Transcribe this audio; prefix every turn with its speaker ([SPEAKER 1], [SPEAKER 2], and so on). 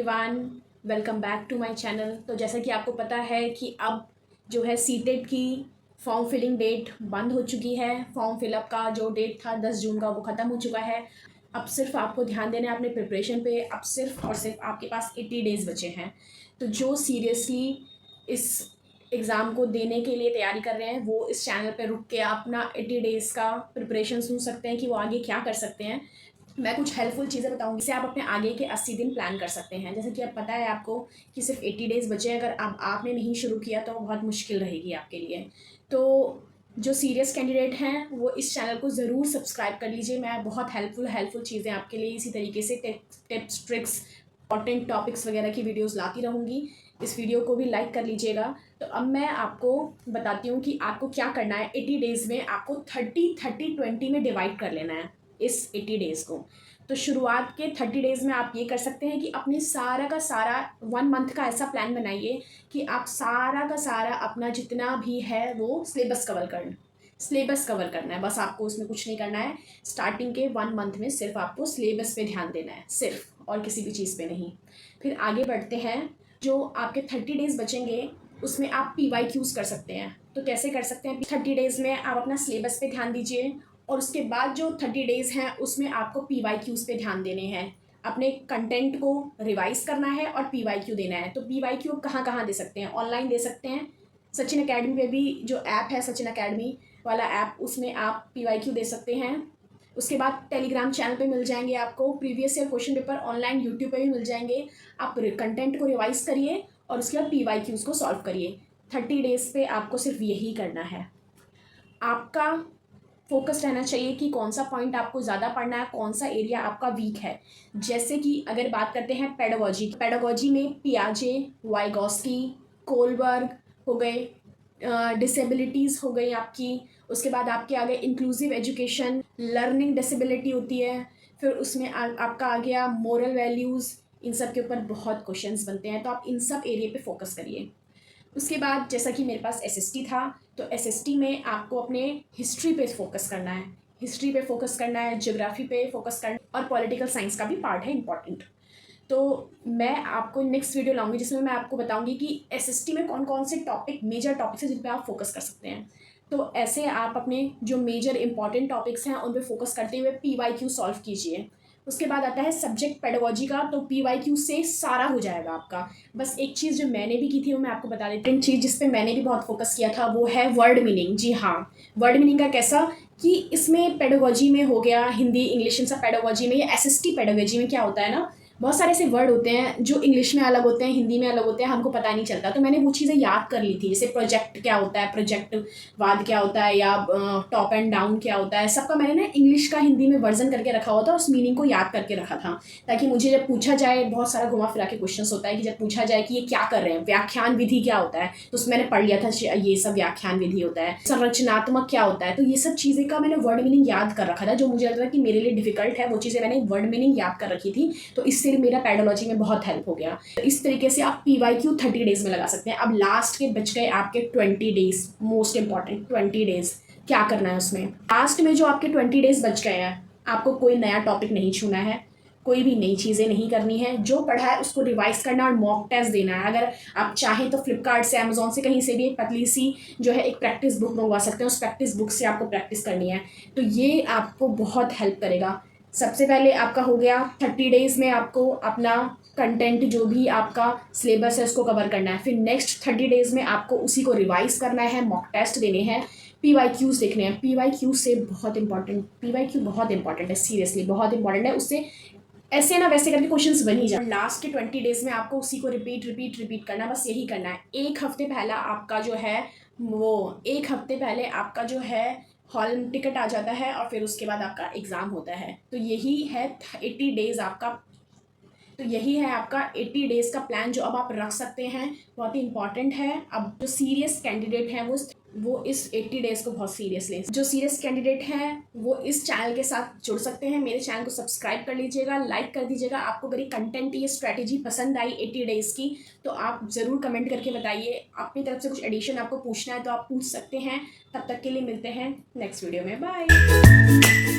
[SPEAKER 1] Everyone, welcome back to my channel. तो जैसा कि आपको पता है कि अब जो है सीटेट की फॉर्म फिलिंग डेट बंद हो चुकी है। फॉर्म फिलअप का जो डेट था 10 जून का वो ख़त्म हो चुका है। अब सिर्फ आपको ध्यान देना है अपने प्रिपरेशन पे। अब सिर्फ और सिर्फ आपके पास 80 डेज़ बचे हैं। तो जो सीरियसली इस एग्ज़ाम को देने के लिए तैयारी कर रहे हैं वो इस चैनल पे रुक के अपना 80 डेज़ का प्रिपरेशन सुन सकते हैं कि वो आगे क्या कर सकते हैं। मैं कुछ हेल्पफुल चीज़ें बताऊंगी जिससे आप अपने आगे के 80 दिन प्लान कर सकते हैं। जैसे कि अब पता है आपको कि सिर्फ 80 डेज़ बचे हैं। अगर अब आपने नहीं शुरू किया तो बहुत मुश्किल रहेगी आपके लिए। तो जो सीरियस कैंडिडेट हैं वो इस चैनल को ज़रूर सब्सक्राइब कर लीजिए। मैं बहुत हेल्पफुल चीज़ें आपके लिए इसी तरीके से टिप्स ट्रिक्स इंपॉर्टेंट टॉपिक्स वगैरह की वीडियोस लाती रहूँगी। इस वीडियो को भी लाइक कर लीजिएगा। तो अब मैं आपको बताती हूँ कि आपको क्या करना है। 80 डेज़ में आपको 30-30-20 में डिवाइड कर लेना है इस 80 डेज़ को। तो शुरुआत के 30 डेज़ में आप ये कर सकते हैं कि अपने सारा का सारा 1 मंथ का ऐसा प्लान बनाइए कि आप सारा का सारा अपना जितना भी है वो सिलेबस कवर करना है। बस आपको उसमें कुछ नहीं करना है। स्टार्टिंग के 1 मंथ में सिर्फ आपको सिलेबस पे ध्यान देना है, सिर्फ, और किसी भी चीज़ पे नहीं। फिर आगे बढ़ते हैं। जो आपके 30 डेज़ बचेंगे उसमें आप PYQs कर सकते हैं। तो कैसे कर सकते हैं? 30 डेज़ में आप अपना सिलेबस पे ध्यान दीजिए और उसके बाद जो 30 डेज़ हैं उसमें आपको PYQs पे ध्यान देने हैं। अपने कंटेंट को रिवाइज़ करना है और PYQ देना है। तो PYQ कहाँ दे सकते हैं? ऑनलाइन दे सकते हैं। सचिन अकेडमी पे भी जो ऐप है, सचिन अकेडमी वाला ऐप, उसमें आप PYQ दे सकते हैं। उसके बाद टेलीग्राम चैनल पे मिल जाएंगे आपको previous year question paper. Online YouTube पे भी मिल जाएंगे। आप कंटेंट को रिवाइज़ करिए और उसके बाद PYQs को सॉल्व करिए। 30 डेज़ पे आपको सिर्फ यही करना है। आपका फोकस रहना चाहिए कि कौन सा पॉइंट आपको ज़्यादा पढ़ना है, कौन सा एरिया आपका वीक है। जैसे कि अगर बात करते हैं पेडागोजी में पियाजे, वाइगॉस्की, कोलबर्ग हो गए, डिसेबिलिटीज़ हो गई आपकी। उसके बाद आपके आ गए इंक्लूसिव एजुकेशन, लर्निंग डिसेबिलिटी होती है। फिर उसमें आपका आ गया मोरल वैल्यूज़। इन सब के ऊपर बहुत क्वेश्चंस बनते हैं, तो आप इन सब एरिया पे फोकस करिए। उसके बाद जैसा कि मेरे पास SST था, तो SST में आपको अपने हिस्ट्री पे फोकस करना है। ज्योग्राफी पे फोकस करना है और पॉलिटिकल साइंस का भी पार्ट है इंपॉर्टेंट। तो मैं आपको नेक्स्ट वीडियो लाऊंगी जिसमें मैं आपको बताऊंगी कि SST में कौन कौन से मेजर टॉपिक्स हैं जिन पे आप फोकस कर सकते हैं। तो ऐसे आप अपने जो मेजर इंपॉर्टेंट टॉपिक्स हैं उन पे फोकस करते हुए PYQ सॉल्व कीजिए। उसके बाद आता है सब्जेक्ट पेडागोजी का, तो PYQ से सारा हो जाएगा आपका। बस एक चीज़ जो मैंने भी की थी वो मैं आपको बता देती हूँ। चीज़ जिस पे मैंने भी बहुत फोकस किया था वो है वर्ड मीनिंग। जी हाँ, वर्ड मीनिंग का कैसा कि इसमें पेडागोजी में हो गया, हिंदी इंग्लिश इन सब पेडागोजी में, या SST पेडागोजी में क्या होता है ना, बहुत सारे ऐसे वर्ड होते हैं जो इंग्लिश में अलग होते हैं, हिंदी में अलग होते हैं, हमको पता नहीं चलता। तो मैंने वो चीज़ें याद कर ली थी। जैसे प्रोजेक्ट क्या होता है, प्रोजेक्ट वाद क्या होता है, या टॉप एंड डाउन क्या होता है, सबका मैंने ना इंग्लिश का हिंदी में वर्जन करके रखा हुआ था। उस मीनिंग को याद करके रखा था ताकि मुझे जब पूछा जाए, बहुत सारा घुमा फिरा के क्वेश्चन होता है कि जब पूछा जाए कि ये क्या कर रहे हैं, व्याख्यान विधि क्या होता है, तो उसमें मैंने पढ़ लिया था ये सब व्याख्यान विधि होता है। संरचनात्मक क्या होता है, तो ये सब चीज़ें का मैंने वर्ड मीनिंग याद कर रखा था। जो मुझे लगता था कि मेरे लिए डिफिकल्ट है वो चीज़ें मैंने वर्ड मीनिंग याद कर रखी थी। तो इससे मेरा पेडोलॉजी में बहुत हेल्प हो गया। तो इस तरीके से आप PYQ 30 डेज़ में लगा सकते हैं। अब लास्ट के बच गए आपके 20 डेज़, मोस्ट इंपॉर्टेंट 20 डेज़। क्या करना है उसमें? लास्ट में जो आपके 20 डेज़ बच गए हैं, आपको कोई नया टॉपिक नहीं छूना है, कोई भी नई चीज़ें नहीं करनी है। जो पढ़ा है उसको रिवाइज करना और मॉक टेस्ट देना है। अगर आप चाहें तो फ्लिपकार्ट से, अमेजोन से, कहीं से भी एक पतली सी जो है एक प्रैक्टिस बुक मंगवा सकते हैं। उस प्रैक्टिस बुक से आपको प्रैक्टिस करनी है। तो ये आपको बहुत हेल्प करेगा। सबसे पहले आपका हो गया 30 डेज़ में आपको अपना कंटेंट जो भी आपका सिलेबस है उसको कवर करना है। फिर नेक्स्ट 30 डेज़ में आपको उसी को रिवाइज करना है, मॉक टेस्ट देने हैं, PYQs देखने हैं। PYQ से बहुत इंपॉर्टेंट, PYQ बहुत इंपॉर्टेंट है, सीरियसली बहुत इंपॉर्टेंट है। उससे ऐसे ना वैसे करके क्वेश्चंस बन ही जाए। लास्ट के 20 डेज़ में आपको उसी को रिपीट करना, बस यही करना है। एक हफ्ते पहले आपका जो है हॉल टिकट आ जाता है और फिर उसके बाद आपका एग्ज़ाम होता है। तो यही है 80 डेज़ आपका। तो यही है आपका 80 डेज़ का प्लान जो अब आप रख सकते हैं। बहुत ही इंपॉर्टेंट है। अब जो सीरियस कैंडिडेट हैं वो इस 80 डेज़ को बहुत सीरियस लें। जो सीरियस कैंडिडेट हैं वो इस चैनल के साथ जुड़ सकते हैं। मेरे चैनल को सब्सक्राइब कर लीजिएगा, लाइक कर दीजिएगा। आपको अगर ये कंटेंट, ये स्ट्रैटेजी पसंद आई 80 डेज़ की, तो आप ज़रूर कमेंट करके बताइए। अपनी तरफ से कुछ एडिशन आपको पूछना है तो आप पूछ सकते हैं। तब तक के लिए मिलते हैं नेक्स्ट वीडियो में। बाय।